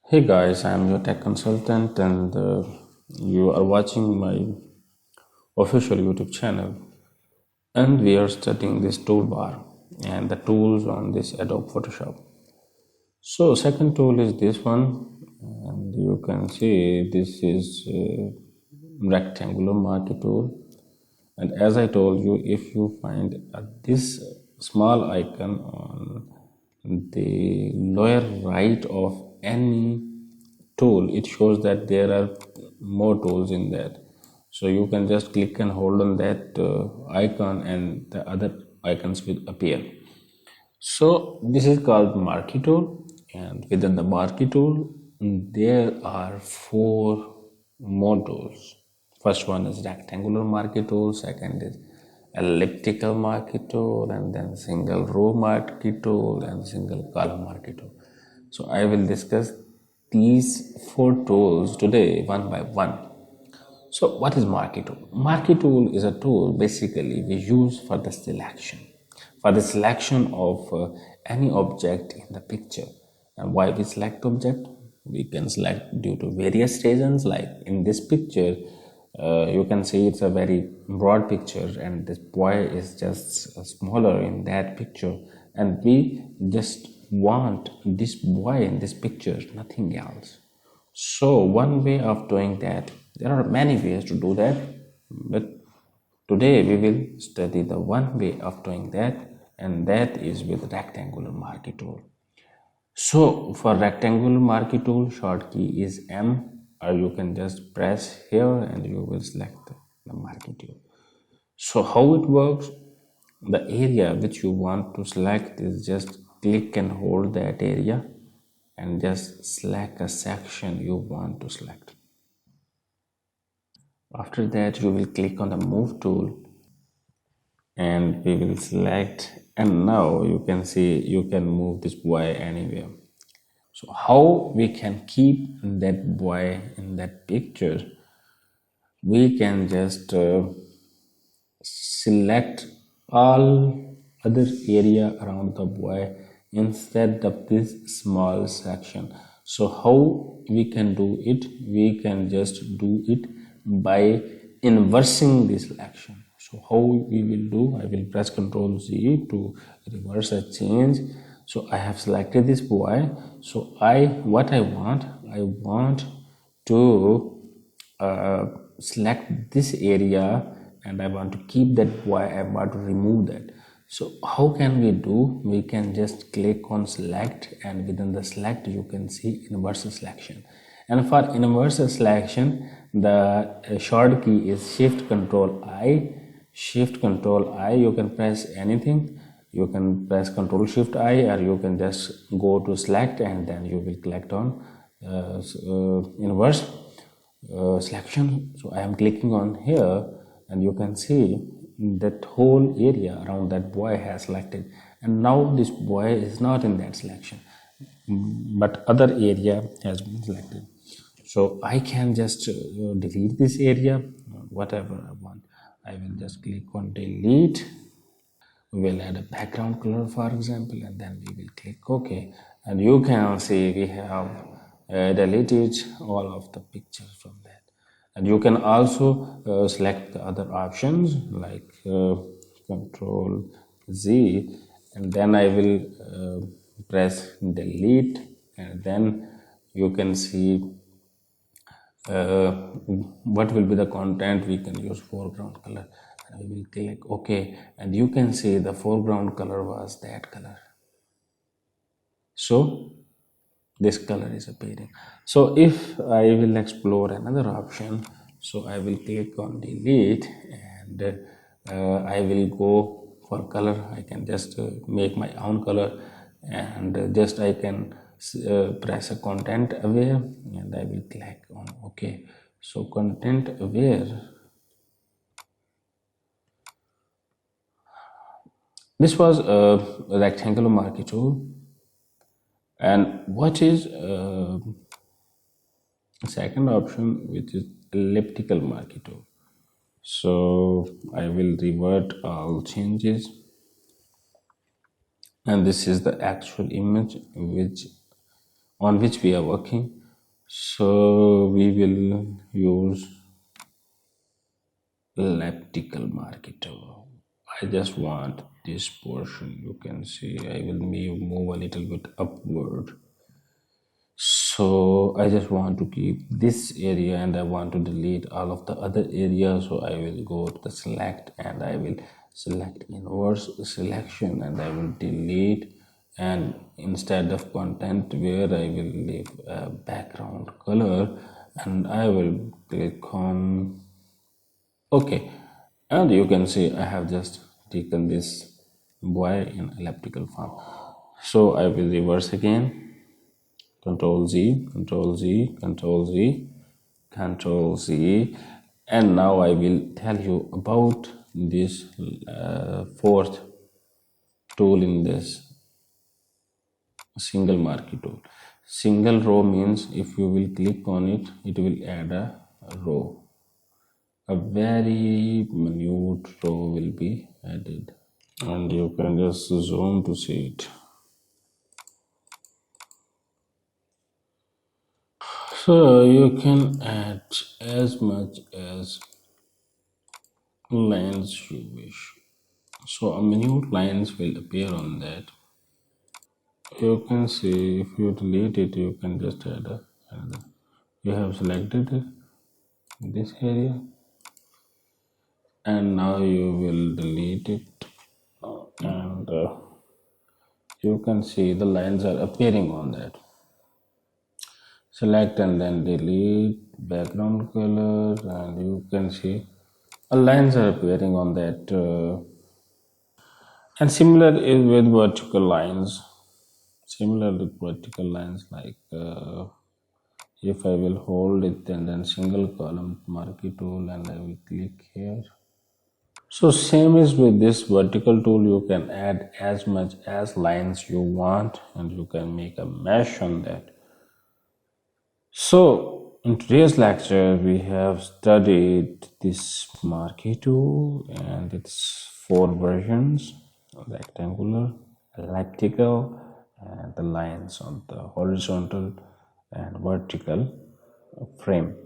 Hey guys, I am your tech consultant, and you are watching my official YouTube channel. And we are studying this toolbar and the tools on this Adobe Photoshop. So, second tool is this one, and you can see this is rectangular marquee tool. And as I told you, if you find this small icon on the lower right of any tool, it shows that there are more tools in that. So you can just click and hold on that icon, and the other icons will appear. So this is called Marquee tool, and within the Marquee tool, there are four more tools. First one is rectangular Marquee tool, second is elliptical Marquee tool, and then single row Marquee tool, and single column Marquee tool. So I will discuss these four tools today one by one. So what is Marquee tool? Marquee tool is a tool basically we use for the selection, of any object in the picture. And why we select object? We can select due to various reasons. Like in this picture, you can see it's a very broad picture, and this boy is just smaller in that picture, and we just want this boy in this picture, nothing else. So one way of doing that, there are many ways to do that, but today we will study the one way of doing that, and that is with rectangular marquee tool. So for rectangular marquee tool, short key is M, or you can just press here and you will select the marquee tool. So how it works? The area which you want to select is just click and hold that area and just select a section you want to select. After that, you will click on the move tool and we will select, and now you can see you can move this boy anywhere. So how we can keep that boy in that picture? We can just select all other area around the boy instead of this small section. So how we can do it? We can just do it by inversing this selection. So how we will do? I will press Ctrl Z to reverse a change. So I have selected this boy. So I want to select this area, and I want to keep that boy. I want to remove that. So how can we do? We can just click on select, and within the select you can see inverse selection. And for inverse selection, the short key is shift control I. Shift control I, you can press anything. You can press control shift I, or you can just go to select and then you will click on inverse selection. So I am clicking on here, and you can see that whole area around that boy has selected, and now this boy is not in that selection, but other area has been selected. So I can just delete this area, whatever I want. I will just click on delete. We will add a background color, for example, and then we will click OK. And you can see we have deleted all of the pictures from that. And you can also select the other options like Control Z, and then I will press delete, and then you can see what will be the content. We can use foreground color, and we will click OK, and you can see the foreground color was that color. So this color is appearing. So if I will explore another option, so I will click on delete, and I will go for color. I can just make my own color, and just I can press a content aware, and I will click on OK. So content aware, this was a rectangular marquee tool. And what is second option, which is elliptical marquee tool? So I will revert all changes, and this is the actual image which on which we are working. So we will use elliptical marquee tool. I just want this portion. You can see I will move a little bit upward. So I just want to keep this area and I want to delete all of the other areas. So I will go to the select and I will select inverse selection and I will delete, and instead of content where I will leave a background color and I will click on OK, and you can see I have just taken this boy in elliptical form. So I will reverse again. Control Z, Control Z, Control Z, Control Z, and now I will tell you about this fourth tool in this single marquee tool. Single row means if you will click on it, it will add a row. A very minute row will be added, and you can just zoom to see it. So you can add as much as lines you wish. So a minute lines will appear on that. You can see if you delete it, you can just add another. You have selected this area, and now you will delete it, and you can see the lines are appearing on that. Select and then delete background color, and you can see lines are appearing on that. And similar is with vertical lines. Similar with vertical lines, like if I will hold it and then single column marquee tool and I will click here. So same is with this vertical tool, you can add as much as lines you want and you can make a mesh on that. So in today's lecture, we have studied this marquee tool and its four versions: rectangular, elliptical, and the lines on the horizontal and vertical frame.